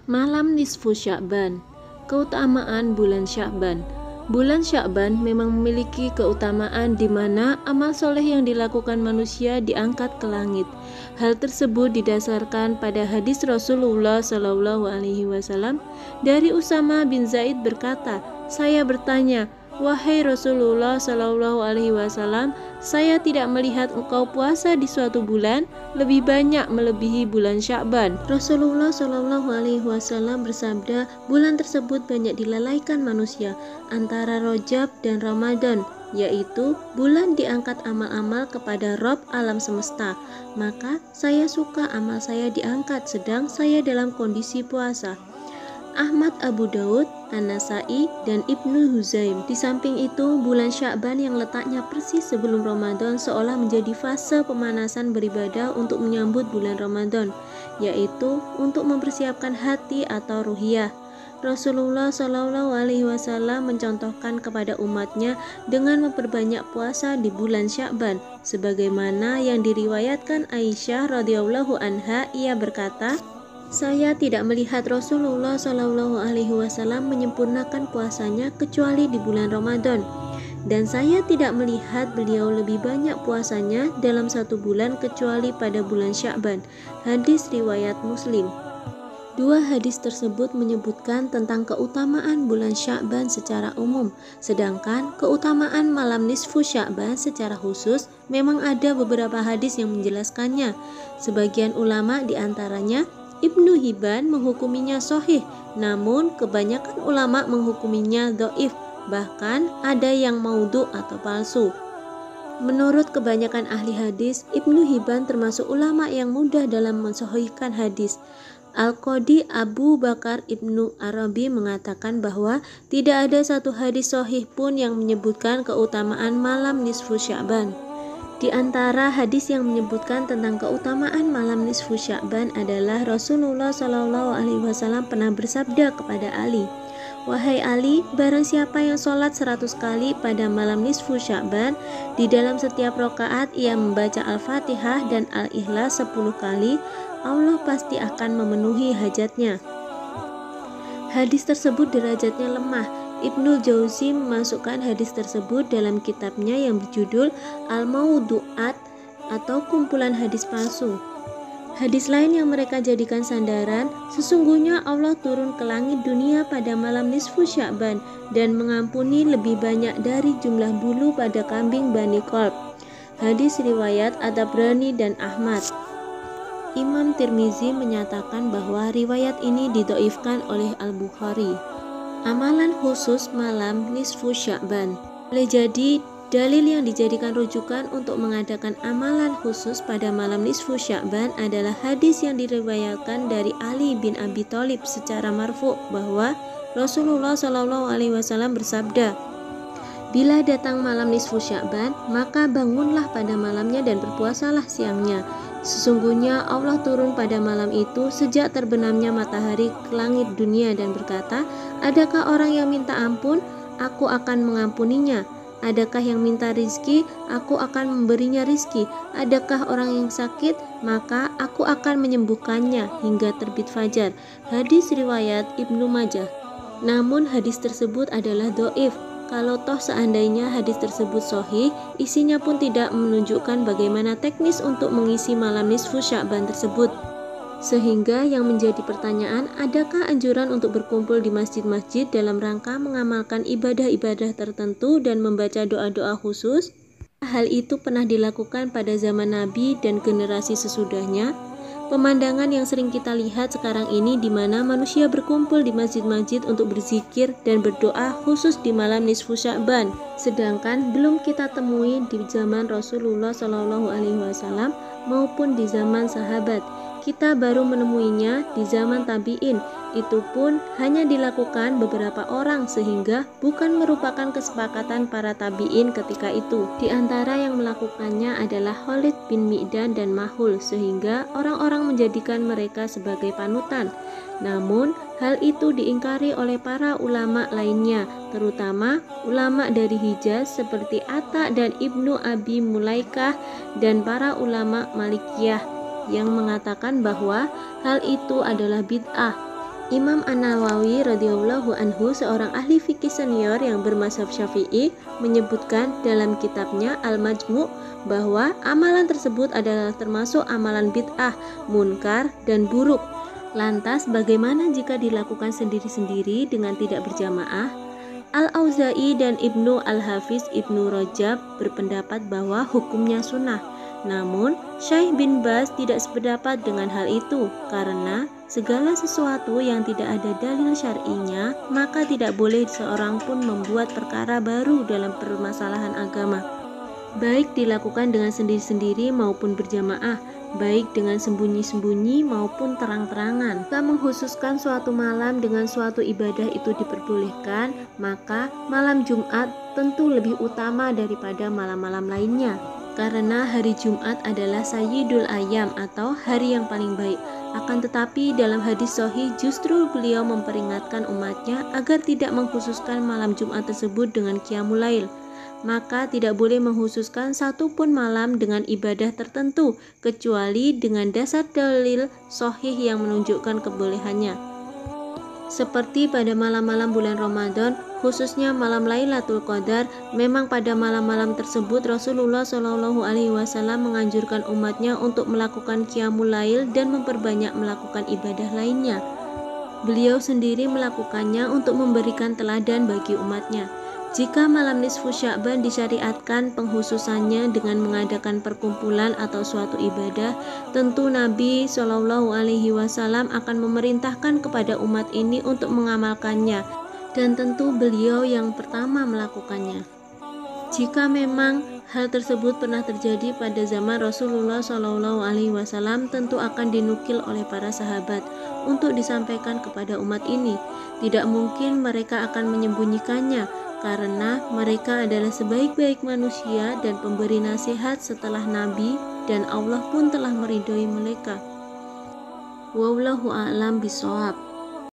Malam nisfu Sya'ban. Keutamaan bulan Sya'ban. Bulan Sya'ban memang memiliki keutamaan di mana amal soleh yang dilakukan manusia diangkat ke langit. Hal tersebut didasarkan pada hadis Rasulullah SAW dari Usama bin Zaid berkata, "Saya bertanya, wahai Rasulullah SAW, saya tidak melihat engkau puasa di suatu bulan lebih banyak melebihi bulan Sya'ban." Rasulullah SAW bersabda, bulan tersebut banyak dilalaikan manusia antara Rajab dan Ramadan, yaitu bulan diangkat amal-amal kepada Rabb alam semesta. Maka saya suka amal saya diangkat sedang saya dalam kondisi puasa. Ahmad, Abu Daud, An-Nasai, dan Ibnu Huzaim. Di samping itu, bulan Sya'ban yang letaknya persis sebelum Ramadan seolah menjadi fase pemanasan beribadah untuk menyambut bulan Ramadan, yaitu untuk mempersiapkan hati atau ruhiyah. Rasulullah SAW mencontohkan kepada umatnya dengan memperbanyak puasa di bulan Sya'ban, sebagaimana yang diriwayatkan Aisyah radhiyallahu anha. Ia berkata, "Saya tidak melihat Rasulullah SAW menyempurnakan puasanya kecuali di bulan Ramadan, dan saya tidak melihat beliau lebih banyak puasanya dalam satu bulan kecuali pada bulan Sya'ban." Hadis riwayat Muslim. Dua hadis tersebut menyebutkan tentang keutamaan bulan Sya'ban secara umum, sedangkan keutamaan malam nisfu Sya'ban secara khusus memang ada beberapa hadis yang menjelaskannya. Sebagian ulama diantaranya Ibnu Hibban menghukuminya sahih, namun kebanyakan ulama menghukuminya dhaif, bahkan ada yang maudhu atau palsu. Menurut kebanyakan ahli hadis, Ibnu Hibban termasuk ulama yang mudah dalam mensahihkan hadis. Al-Qadi Abu Bakar Ibnu Arabi mengatakan bahwa tidak ada satu hadis sahih pun yang menyebutkan keutamaan malam nisfu Sya'ban. Di antara hadis yang menyebutkan tentang keutamaan malam nisfu Sya'ban adalah Rasulullah SAW pernah bersabda kepada Ali, "Wahai Ali, barang siapa yang sholat 100 kali pada malam nisfu Sya'ban, di dalam setiap rakaat ia membaca Al-Fatihah dan Al-Ikhlas 10 kali, Allah pasti akan memenuhi hajatnya." Hadis tersebut derajatnya lemah. Ibnu Jauzi memasukkan hadis tersebut dalam kitabnya yang berjudul Al-Mawdu'at atau kumpulan hadis palsu. Hadis lain yang mereka jadikan sandaran, sesungguhnya Allah turun ke langit dunia pada malam nisfu Sya'ban dan mengampuni lebih banyak dari jumlah bulu pada kambing Bani Qalb. Hadis riwayat At-Tabrani dan Ahmad. Imam Tirmizi menyatakan bahwa riwayat ini didhaifkan oleh Al-Bukhari. Amalan khusus malam nisfu Sya'ban. Boleh jadi dalil yang dijadikan rujukan untuk mengadakan amalan khusus pada malam nisfu Sya'ban adalah hadis yang diriwayatkan dari Ali bin Abi Thalib secara marfu' bahwa Rasulullah SAW bersabda, "Bila datang malam nisfu Sya'ban, maka bangunlah pada malamnya dan berpuasalah siangnya. Sesungguhnya Allah turun pada malam itu sejak terbenamnya matahari ke langit dunia dan berkata, adakah orang yang minta ampun? Aku akan mengampuninya. Adakah yang minta rizki? Aku akan memberinya rizki. Adakah orang yang sakit? Maka aku akan menyembuhkannya hingga terbit fajar." Hadis riwayat Ibnu Majah. Namun hadis tersebut adalah dhaif. Kalau toh seandainya hadis tersebut sahih, isinya pun tidak menunjukkan bagaimana teknis untuk mengisi malam nisfu Sya'ban tersebut. Sehingga yang menjadi pertanyaan, adakah anjuran untuk berkumpul di masjid-masjid dalam rangka mengamalkan ibadah-ibadah tertentu dan membaca doa-doa khusus? Hal itu pernah dilakukan pada zaman Nabi dan generasi sesudahnya. Pemandangan yang sering kita lihat sekarang ini di mana manusia berkumpul di masjid-masjid untuk berzikir dan berdoa khusus di malam nisfu Sya'ban. Sedangkan belum kita temui di zaman Rasulullah SAW maupun di zaman sahabat. Kita baru menemuinya di zaman tabi'in. Itu pun hanya dilakukan beberapa orang sehingga bukan merupakan kesepakatan para tabi'in ketika itu. Di antara yang melakukannya adalah Khalid bin Mi'dan dan Mahul, sehingga orang-orang menjadikan mereka sebagai panutan. Namun hal itu diingkari oleh para ulama lainnya, terutama ulama dari Hijaz seperti Atta dan Ibnu Abi Mulaikah dan para ulama Malikiyah yang mengatakan bahwa hal itu adalah bid'ah. Imam An-Nawawi radhiyallahu anhu, seorang ahli fikih senior yang bermazhab Syafi'i, menyebutkan dalam kitabnya Al-Majmu' bahwa amalan tersebut adalah termasuk amalan bid'ah, munkar, dan buruk. Lantas bagaimana jika dilakukan sendiri-sendiri dengan tidak berjamaah? Al-Auza'i dan Ibnu Al-Hafiz Ibnu Rajab berpendapat bahwa hukumnya sunnah. Namun, Syekh bin Baz tidak sependapat dengan hal itu karena segala sesuatu yang tidak ada dalil syar'inya, maka tidak boleh seorang pun membuat perkara baru dalam permasalahan agama. Baik dilakukan dengan sendiri-sendiri maupun berjamaah, baik dengan sembunyi-sembunyi maupun terang-terangan. Jika mengkhususkan suatu malam dengan suatu ibadah itu diperbolehkan, maka malam Jumat tentu lebih utama daripada malam-malam lainnya. Karena hari Jumat adalah Sayyidul Ayyam atau hari yang paling baik. Akan tetapi dalam hadis sahih justru beliau memperingatkan umatnya agar tidak mengkhususkan malam Jumat tersebut dengan Qiyamul Lail. Maka tidak boleh mengkhususkan satu pun malam dengan ibadah tertentu kecuali dengan dasar dalil sahih yang menunjukkan kebolehannya. Seperti pada malam-malam bulan Ramadan, khususnya malam Lailatul Qadar, memang pada malam-malam tersebut Rasulullah Shallallahu Alaihi Wasallam menganjurkan umatnya untuk melakukan Qiyamul Lail dan memperbanyak melakukan ibadah lainnya. Beliau sendiri melakukannya untuk memberikan teladan bagi umatnya. Jika malam nisfu Sya'ban disyariatkan penghususannya dengan mengadakan perkumpulan atau suatu ibadah, tentu Nabi Shallallahu Alaihi Wasallam akan memerintahkan kepada umat ini untuk mengamalkannya, dan tentu beliau yang pertama melakukannya. Jika memang hal tersebut pernah terjadi pada zaman Rasulullah Shallallahu Alaihi Wasallam, tentu akan dinukil oleh para sahabat untuk disampaikan kepada umat ini. Tidak mungkin mereka akan menyembunyikannya, karena mereka adalah sebaik-baik manusia dan pemberi nasihat setelah Nabi, dan Allah pun telah meridhoi mereka. Wallahu a'lam bishawab.